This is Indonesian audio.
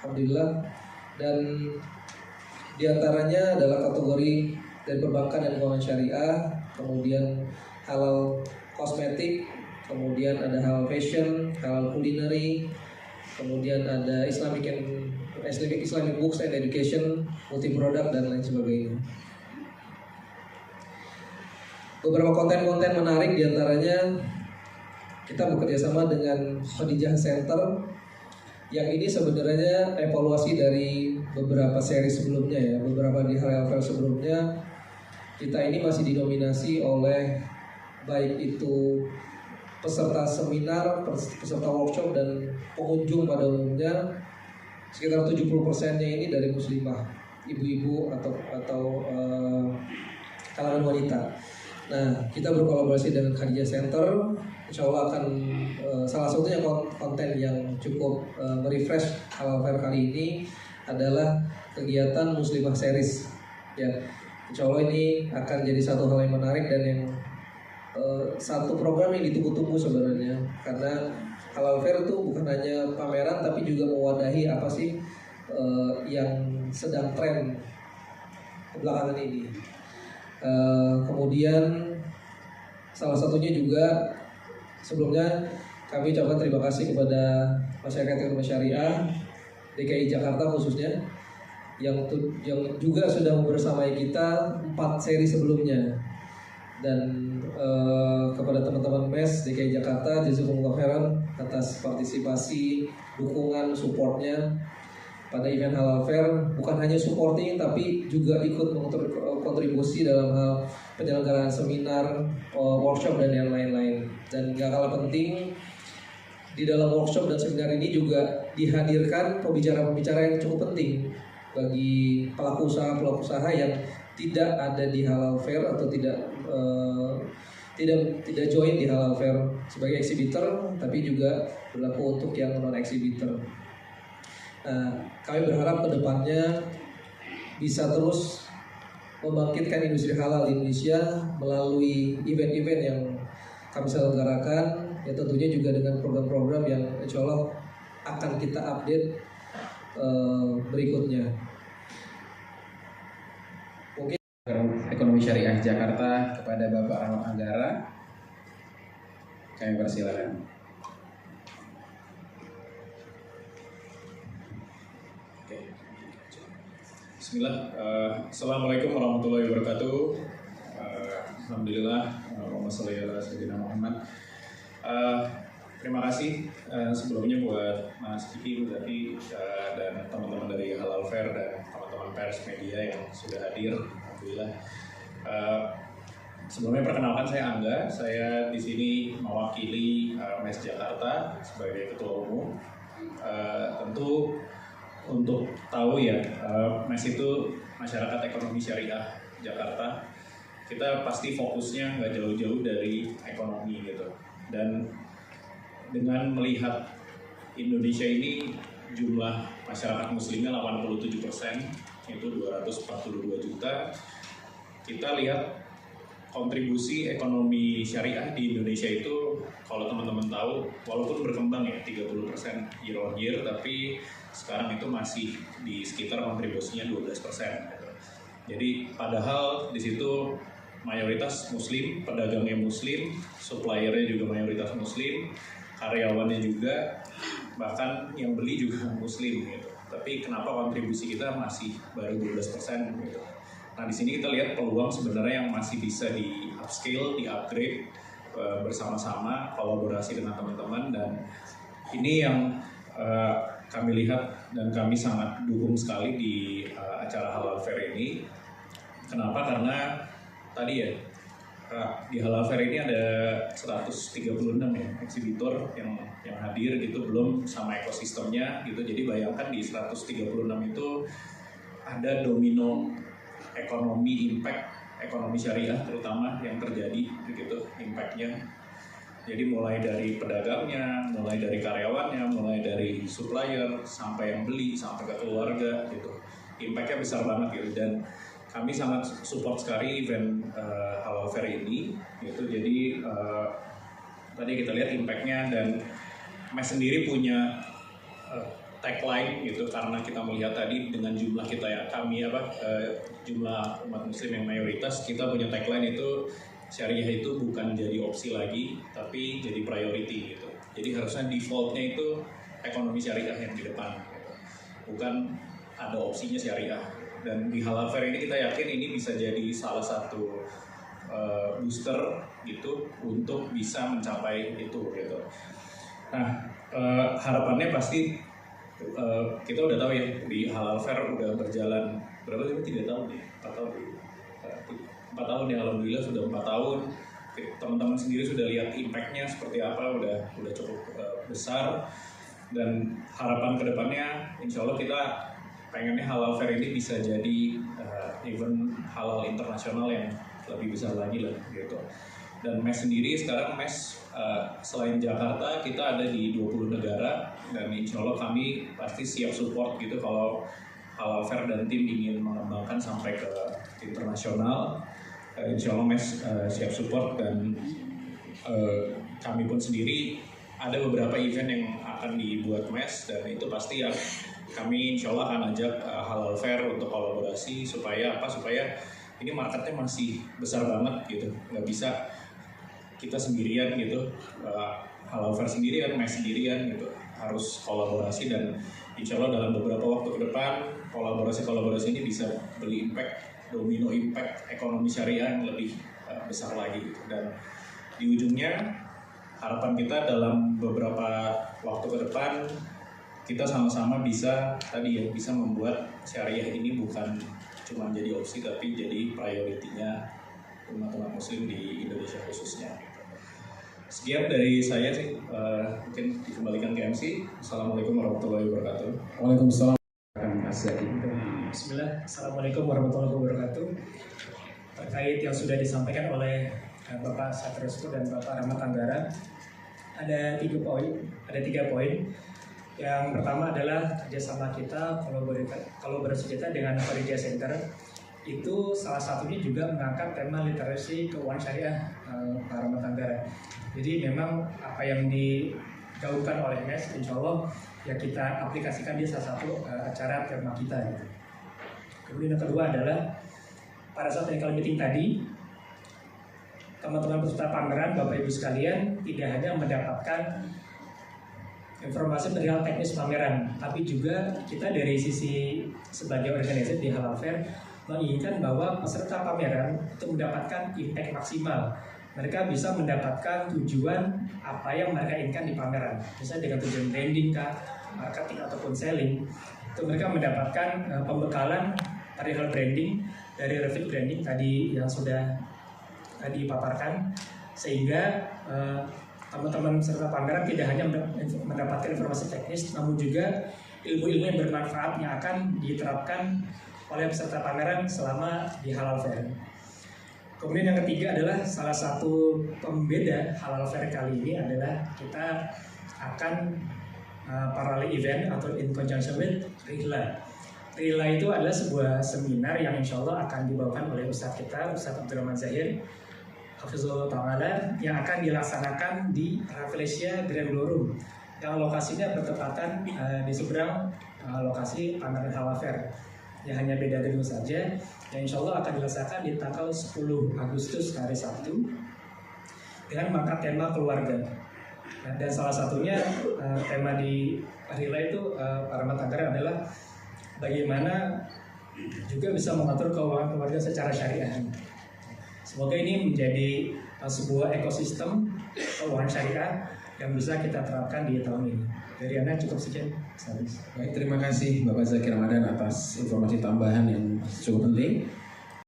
alhamdulillah. Dan diantaranya adalah kategori dari perbankan dan keuangan syariah, kemudian halal kosmetik, kemudian ada halal fashion, halal culinary, kemudian ada Islamic books and education, multi product dan lain sebagainya. Beberapa konten-konten menarik diantaranya kita bekerjasama dengan Khadijah Center, yang ini sebenarnya evaluasi dari beberapa seri sebelumnya ya. Beberapa di Halal Fair sebelumnya kita ini masih didominasi oleh baik itu peserta seminar, peserta workshop dan pengunjung pada umumnya sekitar 70%-nya ini dari muslimah, ibu-ibu atau kalangan wanita. Nah, kita berkolaborasi dengan Khadijah Center. Insya Allah akan salah satunya konten yang cukup merefresh Halal Fair kali ini adalah kegiatan Muslimah Series. Ya, Insya Allah ini akan jadi satu hal yang menarik dan yang satu program yang ditunggu-tunggu sebenarnya, karena Halal Fair itu bukan hanya pameran tapi juga mewadahi apa sih yang sedang tren belakangan ini. Kemudian salah satunya juga sebelumnya kami ucapkan terima kasih kepada masyarakat ekonomi syariah DKI Jakarta khususnya yang juga sudah membersamai kita 4 seri sebelumnya, dan kepada teman-teman MES DKI Jakarta jazakumullah khairan atas partisipasi, dukungan, supportnya pada event Halal Fair. Bukan hanya supporting tapi juga ikut kontribusi dalam hal penyelenggaraan seminar, workshop dan yang lain-lain. Dan gak kalah penting, di dalam workshop dan seminar ini juga dihadirkan pembicara-pembicara yang cukup penting bagi pelaku usaha yang tidak ada di Halal Fair atau tidak join di Halal Fair sebagai exhibitor, tapi juga berlaku untuk yang non exhibitor. Nah, kami berharap kedepannya bisa terus membangkitkan industri halal di Indonesia melalui event-event yang kami selenggarakan, ya tentunya juga dengan program-program yang insya Allah akan kita update berikutnya. Mungkin Ekonomi Syariah Jakarta kepada Bapak Rahmat Anggara, kami persilakan. Bismillah. Assalamualaikum warahmatullahi wabarakatuh. Alhamdulillah. Allahumma sholli ala sayyidina Muhammad. Terima kasih sebelumnya buat Mas Kiki, Bu Zaki, dan teman-teman dari Halal Fair dan teman-teman pers media yang sudah hadir. Alhamdulillah. Sebelumnya perkenalkan, saya Angga. Saya di sini mewakili MES Jakarta sebagai ketua umum. Tentu untuk tahu ya, MES itu Masyarakat Ekonomi Syariah Jakarta. Kita pasti fokusnya nggak jauh-jauh dari ekonomi gitu. Dan dengan melihat Indonesia ini jumlah masyarakat muslimnya 87%, itu 242 juta. Kita lihat kontribusi ekonomi syariah di Indonesia itu, kalau teman-teman tahu, walaupun berkembang ya 30% year on year, tapi sekarang itu masih di sekitar kontribusinya 12%. Jadi padahal di situ mayoritas muslim, pedagangnya muslim, suppliernya juga mayoritas muslim, karyawannya juga, bahkan yang beli juga muslim gitu. Tapi kenapa kontribusi kita masih baru 12% gitu. Nah, di sini kita lihat peluang sebenarnya yang masih bisa di upscale, di upgrade bersama-sama, kolaborasi dengan teman-teman, dan ini yang kami lihat dan kami sangat dukung sekali di acara Halal Fair ini. Kenapa? Karena tadi ya, di Halal Fair ini ada 136 ya eksibitor yang hadir gitu, belum sama ekosistemnya gitu. Jadi bayangkan di 136 itu ada domino ekonomi impact, ekonomi syariah terutama yang terjadi gitu impactnya. Jadi mulai dari pedagangnya, mulai dari karyawannya, mulai dari supplier, sampai yang beli, sampai ke keluarga gitu. Impactnya besar banget gitu, dan kami sangat support sekali event Halal Fair ini gitu. Jadi tadi kita lihat impactnya, dan MES sendiri punya tagline gitu, karena kita melihat tadi dengan jumlah kita ya jumlah umat muslim yang mayoritas, kita punya tagline itu syariah itu bukan jadi opsi lagi tapi jadi priority gitu. Jadi harusnya defaultnya itu ekonomi syariah yang di depan gitu. Bukan ada opsinya syariah. Dan di Halal Fair ini kita yakin ini bisa jadi salah satu booster gitu untuk bisa mencapai itu gitu. Nah, harapannya pasti kita udah tahu ya, di Halal Fair udah berjalan berapa sih? 3 tahun ya? 4 tahun. 4 tahun ya, alhamdulillah sudah 4 tahun. Teman-teman sendiri sudah lihat impact-nya seperti apa, udah cukup besar. Dan harapan kedepannya, insya Allah kita pengennya Halal Fair ini bisa jadi event halal internasional yang lebih besar lagi lah gitu. Dan MES sendiri sekarang selain Jakarta kita ada di 20 negara, dan insya Allah kami pasti siap support gitu kalau Halal Fair dan tim ingin mengembangkan sampai ke internasional. Insya Allah MES siap support, dan kami pun sendiri ada beberapa event yang akan dibuat MES, dan itu pasti ya kami insya Allah akan ajak Halal Fair untuk kolaborasi supaya ini marketnya masih besar banget gitu, nggak bisa kita sendirian gitu, Halal Fair sendirian, MES sendirian gitu, harus kolaborasi. Dan insya Allah dalam beberapa waktu ke depan kolaborasi ini bisa beli domino impact ekonomi syariah yang lebih besar lagi gitu. Dan di ujungnya harapan kita dalam beberapa waktu ke depan kita sama-sama bisa membuat syariah ini bukan cuma jadi opsi tapi jadi prioritinya umat-umat muslim di Indonesia khususnya. Sekian dari saya sih, mungkin dikembalikan ke MC. Assalamualaikum warahmatullahi wabarakatuh. Waalaikumsalam. Bismillah. Assalamualaikum warahmatullahi wabarakatuh. Terkait yang sudah disampaikan oleh Bapak Satrestu dan Bapak Rahmat Anggara, ada 3 poin. Yang pertama adalah kerjasama kita, kolaborasi kita dengan Faridiyah Center. Itu salah satunya juga mengangkat tema literasi keuangan syariah, Pak Rahmat Anggara. Jadi memang apa yang digaungkan oleh MES, insya Allah ya kita aplikasikan di salah satu acara tema kita. Gitu. Kemudian yang kedua adalah pada saat technical meeting tadi, teman-teman peserta pameran, Bapak Ibu sekalian, tidak hanya mendapatkan informasi perihal teknis pameran, tapi juga kita dari sisi sebagai organizer di Halal Fair menginginkan bahwa peserta pameran itu mendapatkan impact maksimal. Mereka bisa mendapatkan tujuan apa yang mereka inginkan di pameran, misalnya dengan tujuan branding, marketing ataupun selling. Itu mereka mendapatkan pembekalan perihal branding dari Revit Branding tadi yang sudah dipaparkan, sehingga teman-teman peserta pameran tidak hanya mendapatkan informasi teknis, namun juga ilmu-ilmu yang bermanfaat yang akan diterapkan oleh peserta pameran selama di Halal Fair. Kemudian yang ketiga adalah salah satu pembeda Halal Fair kali ini adalah kita akan parallel event atau in conjunction with Rihla. Rihla itu adalah sebuah seminar yang insya Allah akan dibawakan oleh Ustadz kita, Ustadz Abdurrahman Zahir Hafizullah Ta'ala, yang akan dilaksanakan di Rafflesia Grand Ballroom yang lokasinya bertepatan di seberang lokasi pameran Halal Fair, yang hanya beda gedung saja, yang insya Allah akan dilaksanakan di tanggal 10 Agustus hari Sabtu dengan mengangkat tema keluarga. Dan salah satunya tema di Rihla itu para matanggar adalah bagaimana juga bisa mengatur keuangan keluarga secara syariah. Semoga ini menjadi sebuah ekosistem keuangan syariah yang bisa kita terapkan di tahun ini. Dari Anda cukup sekian. Baik, terima kasih Bapak Zaki Ramadan atas informasi tambahan yang cukup penting.